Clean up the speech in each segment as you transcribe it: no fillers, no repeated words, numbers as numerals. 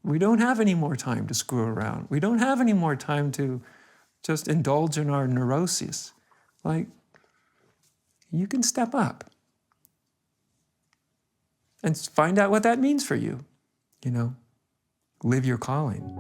We don't have any more time to screw around. We don't have any more time to just indulge in our neuroses. Like, you can step up and find out what that means for you, you know? Live your calling.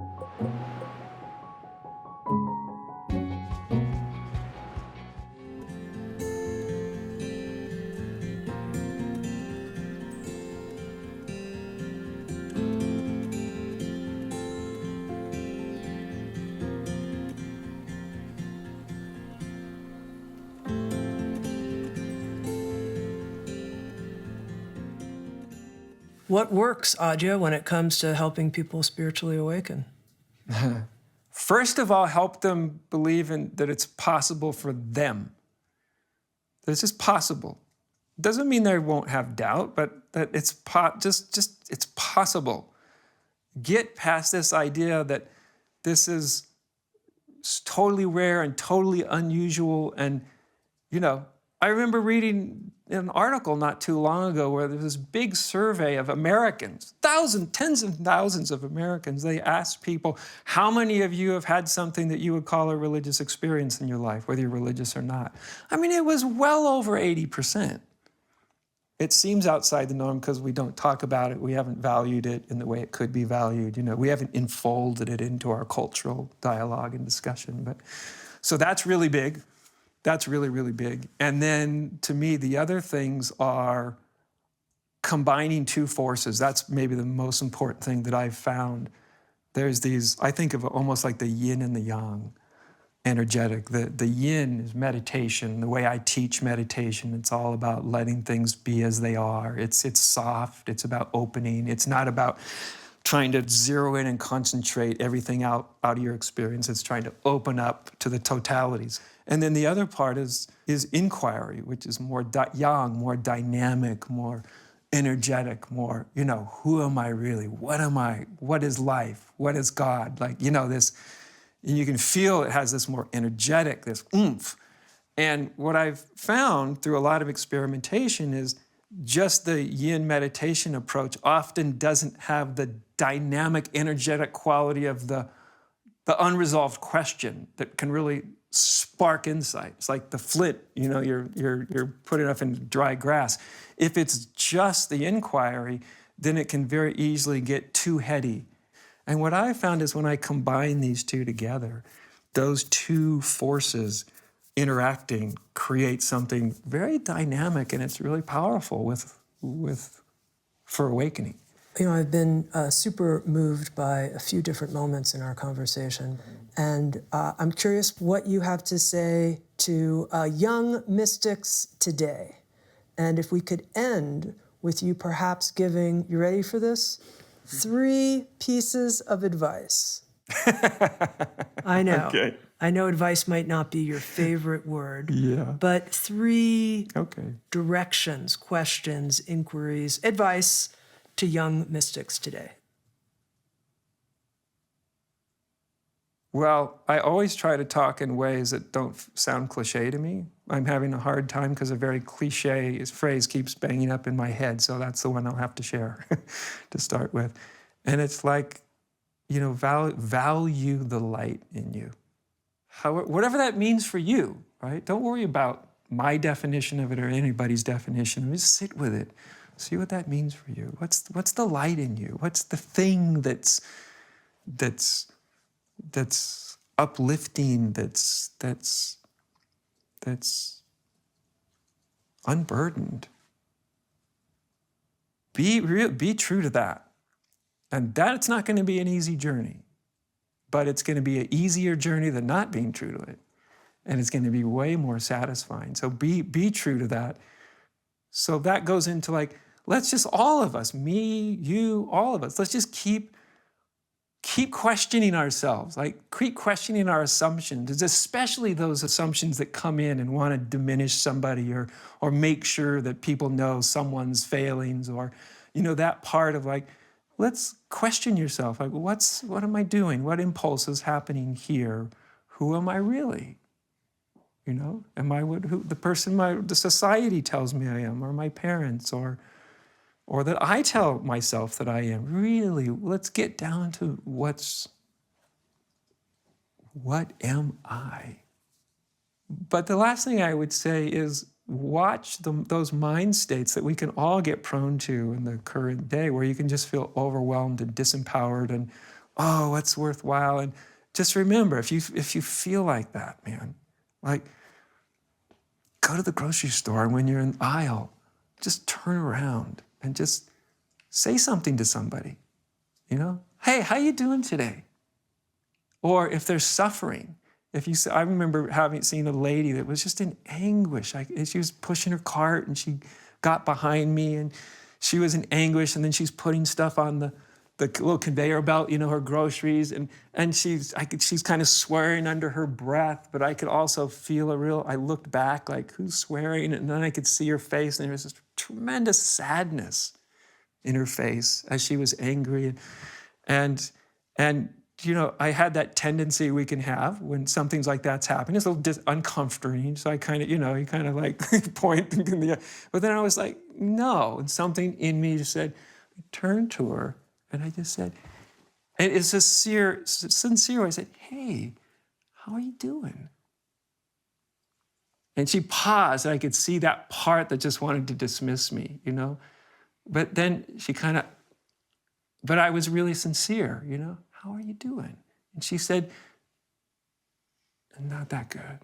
What works, Adya, when it comes to helping people spiritually awaken? First of all, help them believe that it's possible for them. That it's just possible. Doesn't mean they won't have doubt, but that it's it's possible. Get past this idea that this is totally rare and totally unusual. And, you know, I remember reading an article not too long ago where there was this big survey of Americans, tens of thousands of Americans. They asked people, how many of you have had something that you would call a religious experience in your life, whether you're religious or not? I mean, it was well over 80%. It seems outside the norm because we don't talk about it. We haven't valued it in the way it could be valued. You know, we haven't enfolded it into our cultural dialogue and discussion. But so that's really big. That's really, really big. And then to me, the other things are combining two forces. That's maybe the most important thing that I've found. There's these, I think of it almost like the yin and the yang, energetic. The yin is meditation. The way I teach meditation, it's all about letting things be as they are. It's soft. It's about opening. It's not about trying to zero in and concentrate everything out of your experience. It's trying to open up to the totalities. And then the other part is inquiry, which is more yang, more dynamic, more energetic, more, you know, who am I really? What am I? What is life? What is God? Like, you know, this, and you can feel it has this more energetic, this oomph. And what I've found through a lot of experimentation is just the yin meditation approach often doesn't have the dynamic, energetic quality of the unresolved question that can really spark insight. It's like the flint, you know, you're putting it up in dry grass. If it's just the inquiry, then it can very easily get too heady. And what I found is when I combine these two together, those two forces interacting create something very dynamic, and it's really powerful for awakening. You know, I've been super moved by a few different moments in our conversation, and I'm curious what you have to say to young mystics today. And if we could end with you perhaps giving, you ready for this? 3 pieces of advice. I know. Okay. I know advice might not be your favorite word, Yeah. but 3 Okay. directions, questions, inquiries, advice to young mystics today. Well, I always try to talk in ways that don't sound cliche to me. I'm having a hard time because a very cliche phrase keeps banging up in my head, so that's the one I'll have to share to start with. And it's like, you know, value the light in you. Whatever that means for you, right? Don't worry about my definition of it or anybody's definition. Just sit with it. See what that means for you. What's the light in you? What's the thing that's uplifting, that's unburdened? Be true to that. And that's not going to be an easy journey, but it's going to be an easier journey than not being true to it. And it's going to be way more satisfying. So be true to that. So that goes into like, let's just all of us, me, you, all of us, let's just keep questioning ourselves, like keep questioning our assumptions, especially those assumptions that come in and want to diminish somebody or make sure that people know someone's failings, or, you know, that part of like, let's question yourself. Like, what am I doing? What impulse is happening here? Who am I really? You know, am I the person the society tells me I am, or my parents, or or that I tell myself that I am. Really, let's get down to what am I? But the last thing I would say is watch those mind states that we can all get prone to in the current day, where you can just feel overwhelmed and disempowered and, oh, what's worthwhile? And just remember, if you feel like that, man, like, go to the grocery store, and when you're in the aisle, just turn around and just say something to somebody, Hey, how you doing today? Or if they're suffering, I remember seen a lady that was just in anguish. She was pushing her cart, and she got behind me, and she was in anguish, and then she's putting stuff on the little conveyor belt, her groceries, and she's kind of swearing under her breath, but I could also feel I looked back like, who's swearing? And then I could see her face, and there was this tremendous sadness in her face as she was angry. And I had that tendency we can have when something like that's happening. It's a little uncomfortable. So I kind of, you kind of like point. But then I was like, no. And something in me just said, I turned to her, and I just said, and it's a sincere way. I said, hey, how are you doing? And she paused, and I could see that part that just wanted to dismiss me, But then but I was really sincere, How are you doing? And she said, not that good.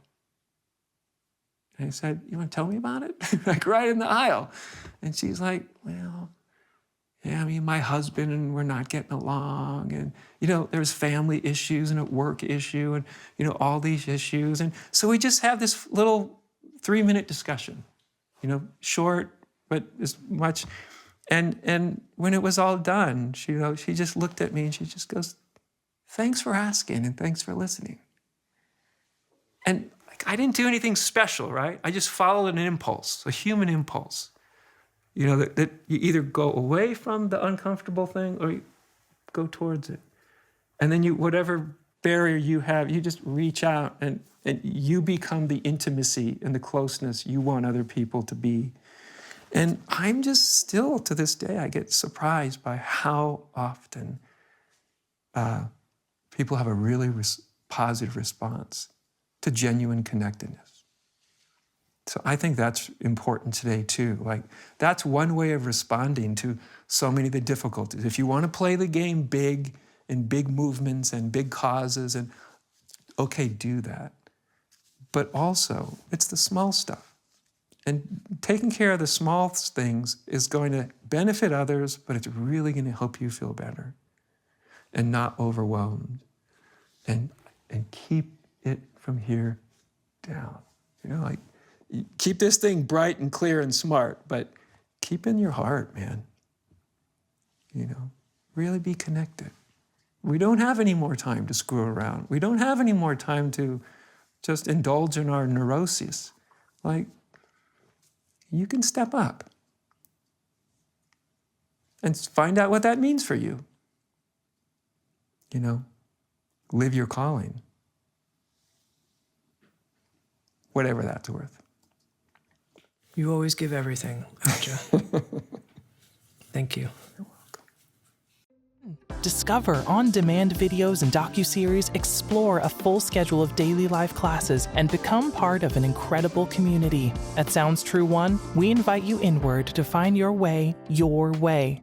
And I said, you want to tell me about it? Like right in the aisle. And she's like, well, yeah, my husband and we're not getting along. And, there's family issues and a work issue and, all these issues. And so we just have this little 3-minute discussion, short, but as much. And when it was all done, she just looked at me and she just goes, thanks for asking and thanks for listening. And I didn't do anything special, right? I just followed an impulse, a human impulse. That you either go away from the uncomfortable thing or you go towards it. And then whatever barrier you have, you just reach out and you become the intimacy and the closeness you want other people to be. And I'm just still, to this day, I get surprised by how often people have a really positive response to genuine connectedness. So I think that's important today too. That's one way of responding to so many of the difficulties. If you want to play the game big, in big movements and big causes, and okay, do that. But also, it's the small stuff. And taking care of the small things is going to benefit others, but it's really going to help you feel better and not overwhelmed. And keep it from here down. Keep this thing bright and clear and smart, but keep in your heart, man. Really be connected. We don't have any more time to screw around. We don't have any more time to just indulge in our neuroses. You can step up and find out what that means for you. Live your calling. Whatever that's worth. You always give everything, Adya. Thank you. You're welcome. Discover on-demand videos and docuseries, explore a full schedule of daily live classes, and become part of an incredible community. At Sounds True One, we invite you inward to find your way your way.